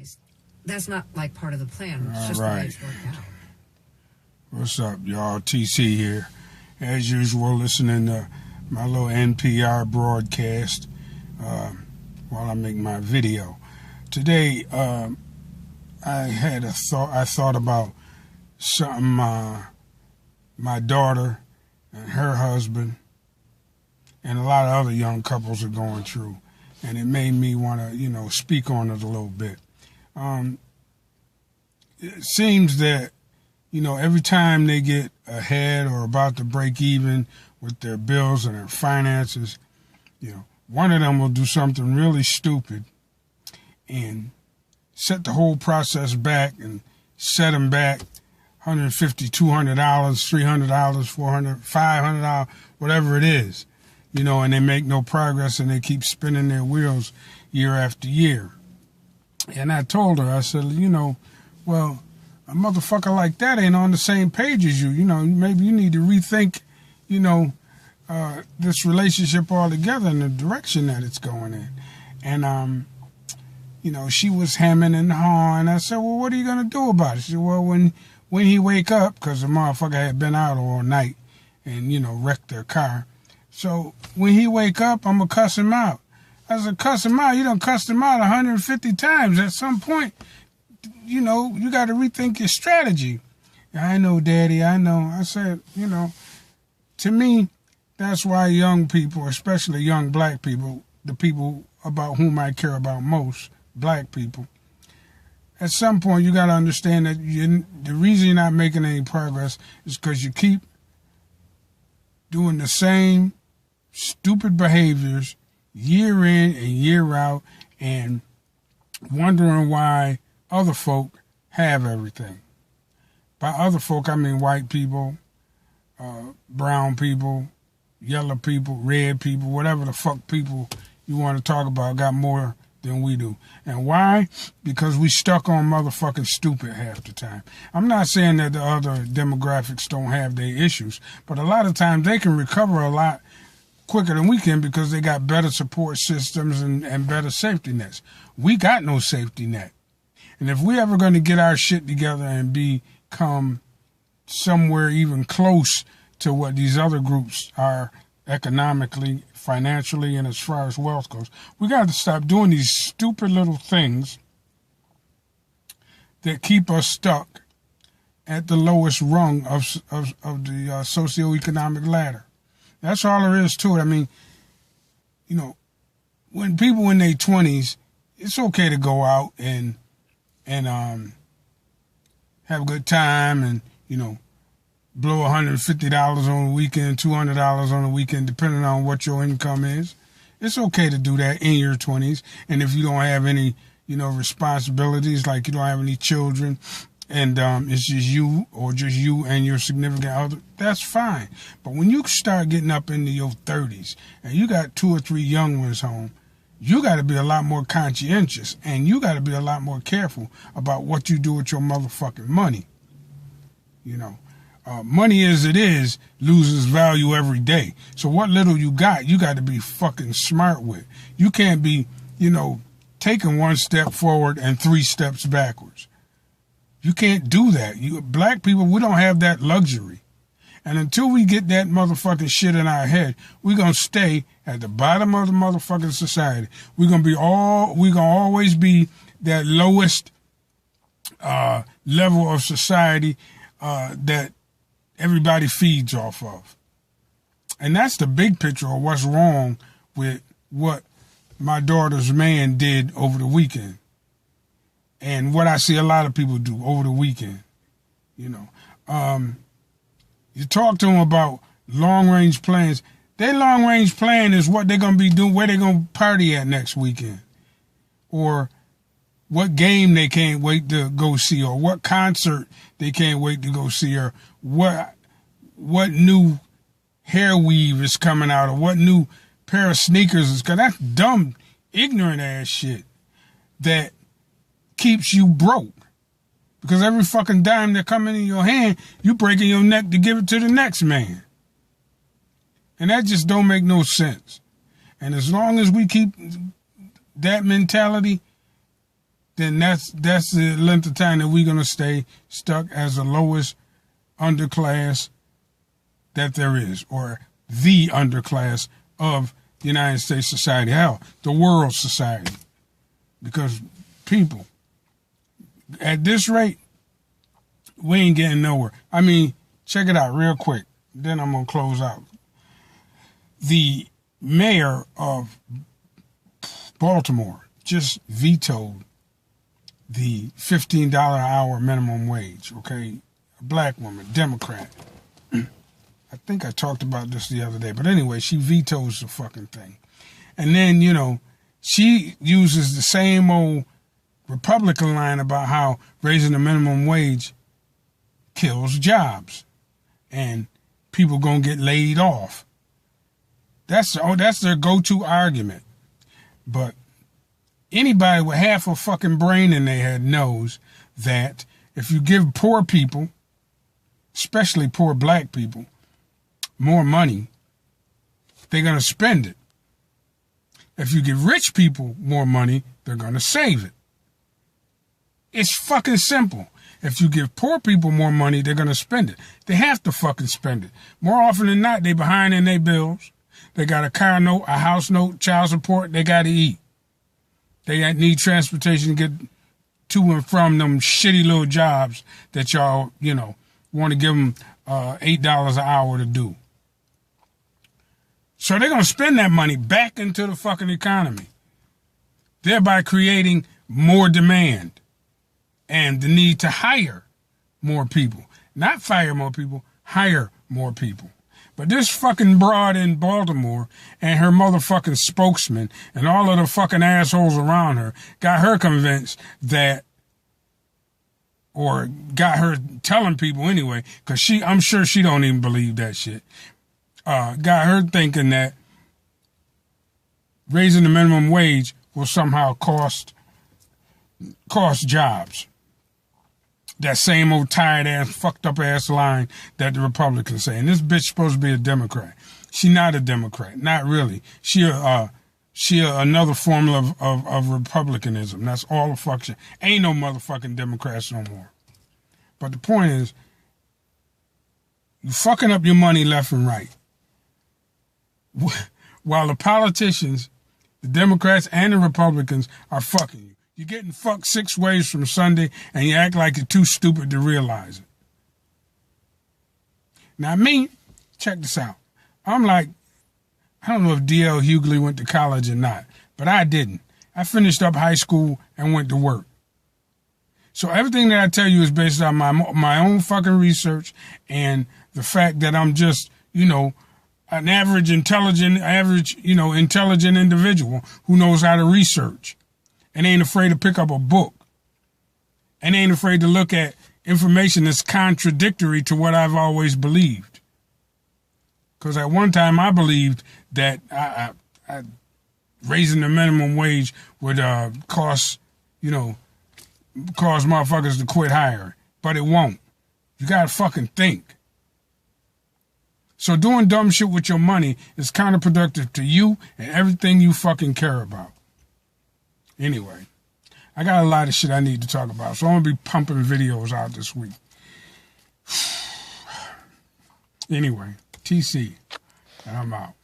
families. That's not like part of the plan. It's just All the way right. it's worked out. What's up, y'all? TC here. As usual, listening to my little NPR broadcast while I make my video. Today, I thought about something my daughter and her husband and a lot of other young couples are going through. And it made me want to, speak on it a little bit. It seems that, every time they get ahead or about to break even with their bills and their finances, one of them will do something really stupid and set the whole process back and set them back $150, $200, $300, $400, $500, whatever it is, and they make no progress and they keep spinning their wheels year after year. And I told her, I said, well, a motherfucker like that ain't on the same page as you. Maybe you need to rethink, this relationship altogether in the direction that it's going in. And, she was hemming and hawing. I said, well, what are you going to do about it? She said, well, when he wake up, because the motherfucker had been out all night and, wrecked their car. So when he wake up, I'm going to cuss him out. I said, cuss him out? You done cussed him out 150 times. At some point, you got to rethink your strategy. I know, Daddy, I know. I said, to me, that's why young people, especially young black people, the people about whom I care about most, black people, at some point you got to understand that the reason you're not making any progress is because you keep doing the same stupid behaviors year in and year out and wondering why other folk have everything. By other folk, I mean white people, brown people, yellow people, red people, whatever the fuck people you want to talk about got more than we do. And why? Because we stuck on motherfucking stupid half the time. I'm not saying that the other demographics don't have their issues, but a lot of times they can recover a lot quicker than we can because they got better support systems and better safety nets. We got no safety net. And if we ever going to get our shit together and become somewhere even close to what these other groups are economically, financially, and as far as wealth goes, we got to stop doing these stupid little things that keep us stuck at the lowest rung of the socioeconomic ladder. That's all there is to it. I mean, when people in their 20s, it's okay to go out and have a good time and, blow $150 on the weekend, $200 on the weekend, depending on what your income is. It's okay to do that in your 20s. And if you don't have any, responsibilities, like you don't have any children and it's just you or just you and your significant other, that's fine. But when you start getting up into your 30s and you got 2 or 3 young ones home, you got to be a lot more conscientious and you got to be a lot more careful about what you do with your motherfucking money. Money as it is loses value every day. So what little you got to be fucking smart with. You can't be, taking 1 step forward and 3 steps backwards. You can't do that. Black people, we don't have that luxury. And until we get that motherfucking shit in our head, we're going to stay at the bottom of the motherfucking society. We're going to always be that lowest level of society that everybody feeds off of. And that's the big picture of what's wrong with what my daughter's man did over the weekend. And what I see a lot of people do over the weekend. You talk to them about long-range plans. Their long-range plan is what they're going to be doing, where they're going to party at next weekend. Or what game they can't wait to go see, or what concert they can't wait to go see, or what new hair weave is coming out, or what new pair of sneakers is coming. That's dumb, ignorant ass shit that keeps you broke. Because every fucking dime that coming in your hand, you breaking your neck to give it to the next man. And that just don't make no sense. And as long as we keep that mentality, then that's the length of time that we're going to stay stuck as the lowest underclass that there is, or the underclass of the United States society, hell, the world society. Because people, at this rate, we ain't getting nowhere. I mean, check it out real quick, then I'm going to close out. The mayor of Baltimore just vetoed the $15 an hour minimum wage, okay? A black woman, Democrat. I think I talked about this the other day, but anyway, she vetoes the fucking thing. And then, you know, she uses the same old Republican line about how raising the minimum wage kills jobs and people gonna get laid off. That's their go-to argument. But anybody with half a fucking brain in their head knows that if you give poor people, especially poor black people, more money, they're going to spend it. If you give rich people more money, they're going to save it. It's fucking simple. If you give poor people more money, they're going to spend it. They have to fucking spend it. More often than not, they behind in their bills. They got a car note, a house note, child support. They got to eat. They need transportation to get to and from them shitty little jobs that y'all, you know, want to give them $8 an hour to do. So they're going to spend that money back into the fucking economy, thereby creating more demand and the need to hire more people. Not fire more people, hire more people. But this fucking broad in Baltimore and her motherfucking spokesman and all of the fucking assholes around her got her convinced that, or got her telling people anyway, because I'm sure she don't even believe that shit. Got her thinking that raising the minimum wage will somehow cost jobs. That same old tired ass, fucked up ass line that the Republicans say. And this bitch supposed to be a Democrat. She not a Democrat, not really. She another form of Republicanism. That's all the fuck shit. Ain't no motherfucking Democrats no more. But the point is, you fucking up your money left and right. While the politicians, the Democrats and the Republicans, are fucking you. You're getting fucked 6 ways from Sunday, and you act like you're too stupid to realize it. Now me, check this out. I'm like, I don't know if D.L. Hughley went to college or not, but I didn't. I finished up high school and went to work. So everything that I tell you is based on my own fucking research and the fact that I'm just, you know, an intelligent individual who knows how to research and ain't afraid to pick up a book and ain't afraid to look at information that's contradictory to what I've always believed. Because at one time I believed that raising the minimum wage would cause motherfuckers to quit hiring. But it won't. You gotta fucking think. So doing dumb shit with your money is counterproductive to you and everything you fucking care about. Anyway, I got a lot of shit I need to talk about, so I'm gonna be pumping videos out this week. Anyway, TC, and I'm out.